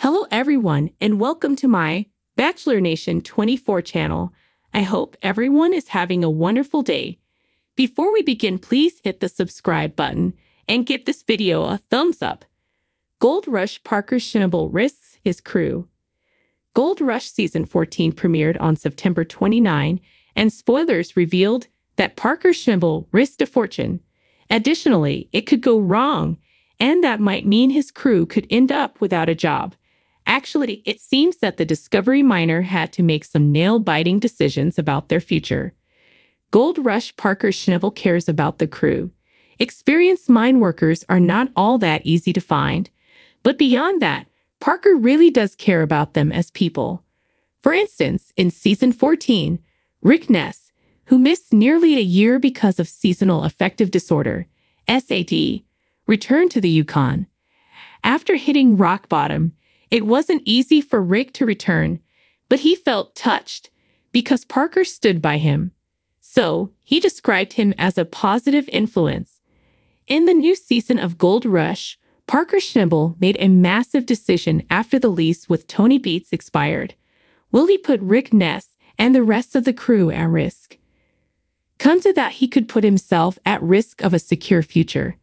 Hello everyone and welcome to my Bachelor Nation 24 channel. I hope everyone is having a wonderful day. Before we begin, please hit the subscribe button and give this video a thumbs up. Gold Rush Parker Schnabel risks his crew. Gold Rush Season 14 premiered on September 29, and spoilers revealed that Parker Schnabel risked a fortune. Additionally, it could go wrong, and that might mean his crew could end up without a job. Actually, it seems that the Discovery miner had to make some nail-biting decisions about their future. Gold Rush Parker Schnabel cares about the crew. Experienced mine workers are not all that easy to find. But beyond that, Parker really does care about them as people. For instance, in Season 14, Rick Ness, who missed nearly a year because of seasonal affective disorder, SAD, returned to the Yukon. After hitting rock bottom, it wasn't easy for Rick to return, but he felt touched because Parker stood by him. So, he described him as a positive influence. In the new season of Gold Rush, Parker Schnabel made a massive decision after the lease with Tony Beats expired. Will he put Rick Ness and the rest of the crew at risk? Come to that, he could put himself at risk of a secure future.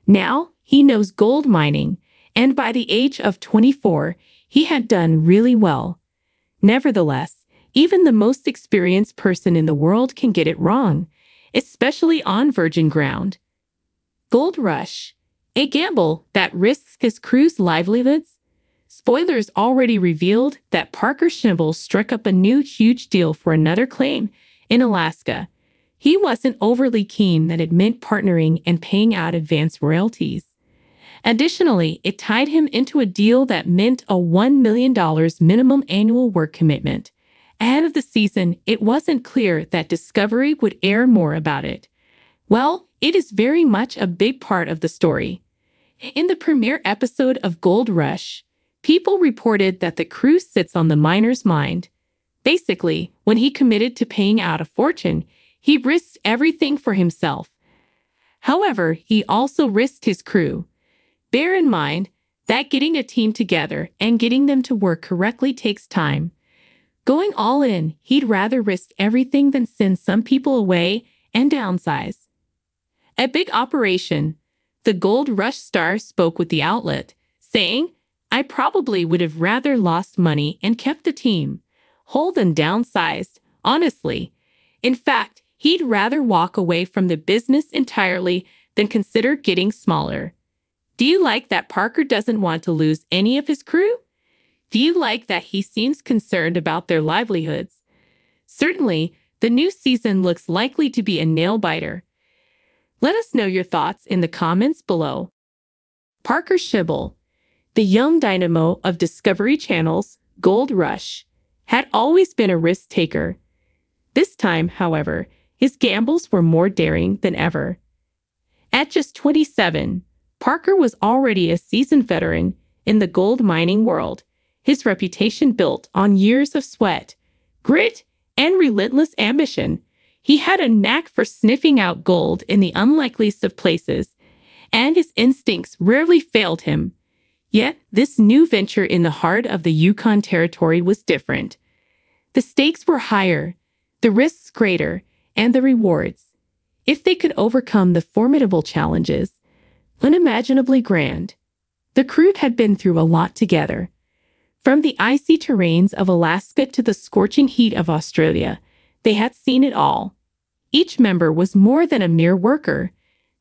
Now, he knows gold mining, and by the age of 24, he had done really well. Nevertheless, even the most experienced person in the world can get it wrong, especially on virgin ground. Gold Rush, a gamble that risks his crew's livelihoods. Spoilers already revealed that Parker Schnabel struck up a new huge deal for another claim in Alaska. He wasn't overly keen that it meant partnering and paying out advance royalties. Additionally, it tied him into a deal that meant a $1 million minimum annual work commitment. Ahead of the season, it wasn't clear that Discovery would air more about it. Well, it is very much a big part of the story. In the premiere episode of Gold Rush, people reported that the crew sits on the miner's mind. Basically, when he committed to paying out a fortune, he risked everything for himself. However, he also risked his crew. Bear in mind that getting a team together and getting them to work correctly takes time. Going all in, he'd rather risk everything than send some people away and downsize. A big operation. The Gold Rush star spoke with the outlet, saying, "I probably would have rather lost money and kept the team whole than downsized, honestly. In fact, he'd rather walk away from the business entirely than consider getting smaller." Do you like that Parker doesn't want to lose any of his crew? Do you like that he seems concerned about their livelihoods? Certainly, the new season looks likely to be a nail-biter. Let us know your thoughts in the comments below. Parker Schnabel, the young dynamo of Discovery Channel's Gold Rush, had always been a risk-taker. This time, however, his gambles were more daring than ever. At just 27, Parker was already a seasoned veteran in the gold mining world, his reputation built on years of sweat, grit, and relentless ambition. He had a knack for sniffing out gold in the unlikeliest of places, and his instincts rarely failed him. Yet, this new venture in the heart of the Yukon Territory was different. The stakes were higher, the risks greater, and the rewards, if they could overcome the formidable challenges, unimaginably grand. The crew had been through a lot together. From the icy terrains of Alaska to the scorching heat of Australia, they had seen it all. Each member was more than a mere worker.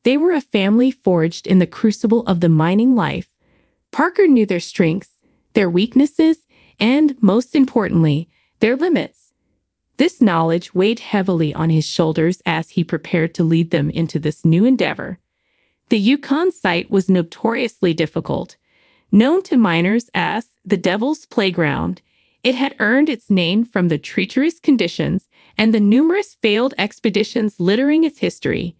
They were a family forged in the crucible of the mining life. Parker knew their strengths, their weaknesses, and, most importantly, their limits. This knowledge weighed heavily on his shoulders as he prepared to lead them into this new endeavor. The Yukon site was notoriously difficult. Known to miners as the Devil's Playground, it had earned its name from the treacherous conditions and the numerous failed expeditions littering its history.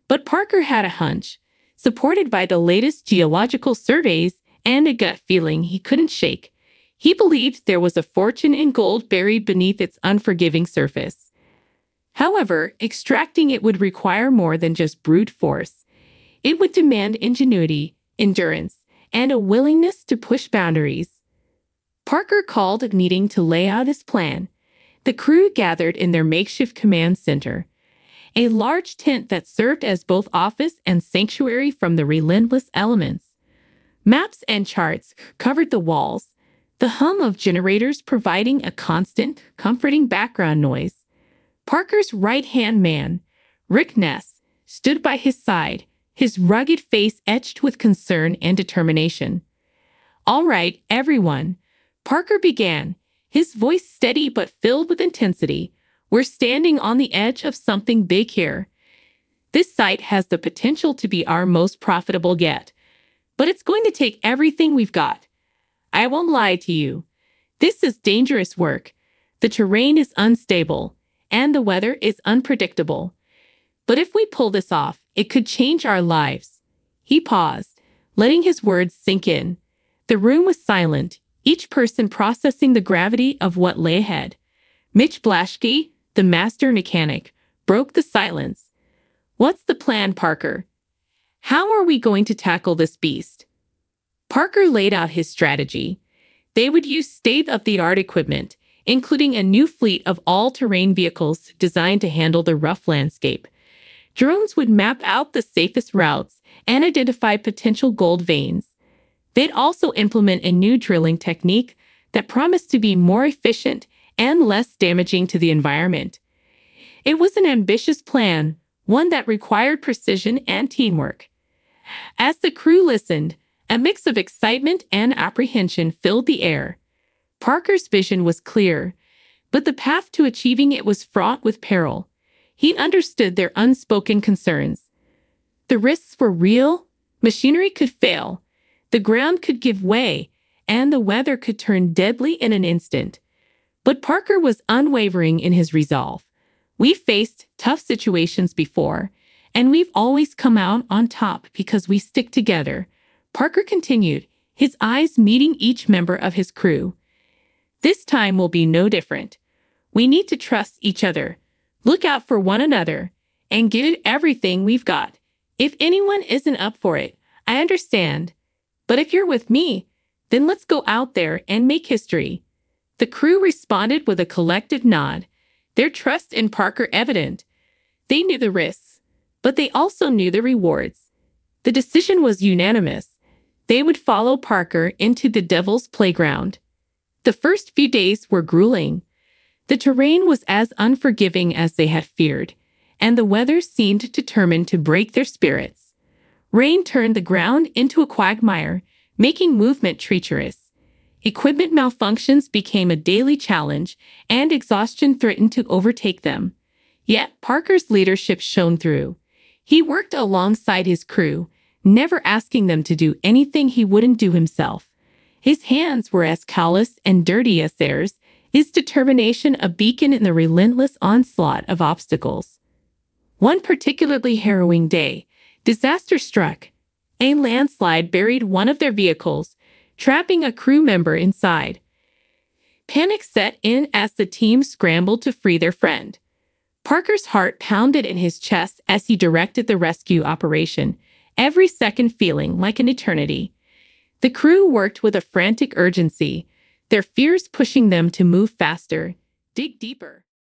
But Parker had a hunch, supported by the latest geological surveys and a gut feeling he couldn't shake. He believed there was a fortune in gold buried beneath its unforgiving surface. However, extracting it would require more than just brute force. It would demand ingenuity, endurance, and a willingness to push boundaries. Parker called, needing to lay out his plan. The crew gathered in their makeshift command center, a large tent that served as both office and sanctuary from the relentless elements. Maps and charts covered the walls, the hum of generators providing a constant, comforting background noise. Parker's right-hand man, Rick Ness, stood by his side, his rugged face etched with concern and determination. "All right, everyone," Parker began, his voice steady but filled with intensity. "We're standing on the edge of something big here. This site has the potential to be our most profitable yet, but it's going to take everything we've got. I won't lie to you. This is dangerous work. The terrain is unstable, and the weather is unpredictable. But if we pull this off, it could change our lives." He paused, letting his words sink in. The room was silent, each person processing the gravity of what lay ahead. Mitch Blaschke, the master mechanic, broke the silence. "What's the plan, Parker? How are we going to tackle this beast?" Parker laid out his strategy. They would use state-of-the-art equipment, including a new fleet of all-terrain vehicles designed to handle the rough landscape. Drones would map out the safest routes and identify potential gold veins. They'd also implement a new drilling technique that promised to be more efficient and less damaging to the environment. It was an ambitious plan, one that required precision and teamwork. As the crew listened, a mix of excitement and apprehension filled the air. Parker's vision was clear, but the path to achieving it was fraught with peril. He understood their unspoken concerns. The risks were real. Machinery could fail, the ground could give way, and the weather could turn deadly in an instant. But Parker was unwavering in his resolve. "We've faced tough situations before, and we've always come out on top because we stick together," Parker continued, his eyes meeting each member of his crew. "This time will be no different. We need to trust each other, look out for one another, and give it everything we've got. If anyone isn't up for it, I understand. But if you're with me, then let's go out there and make history." The crew responded with a collective nod, their trust in Parker evident. They knew the risks, but they also knew the rewards. The decision was unanimous. They would follow Parker into the Devil's Playground. The first few days were grueling. The terrain was as unforgiving as they had feared, and the weather seemed determined to break their spirits. Rain turned the ground into a quagmire, making movement treacherous. Equipment malfunctions became a daily challenge, and exhaustion threatened to overtake them. Yet Parker's leadership shone through. He worked alongside his crew, never asking them to do anything he wouldn't do himself. His hands were as calloused and dirty as theirs, his determination a beacon in the relentless onslaught of obstacles. One particularly harrowing day, disaster struck. A landslide buried one of their vehicles, trapping a crew member inside. Panic set in as the team scrambled to free their friend. Parker's heart pounded in his chest as he directed the rescue operation, every second feeling like an eternity. The crew worked with a frantic urgency, their fears pushing them to move faster, dig deeper,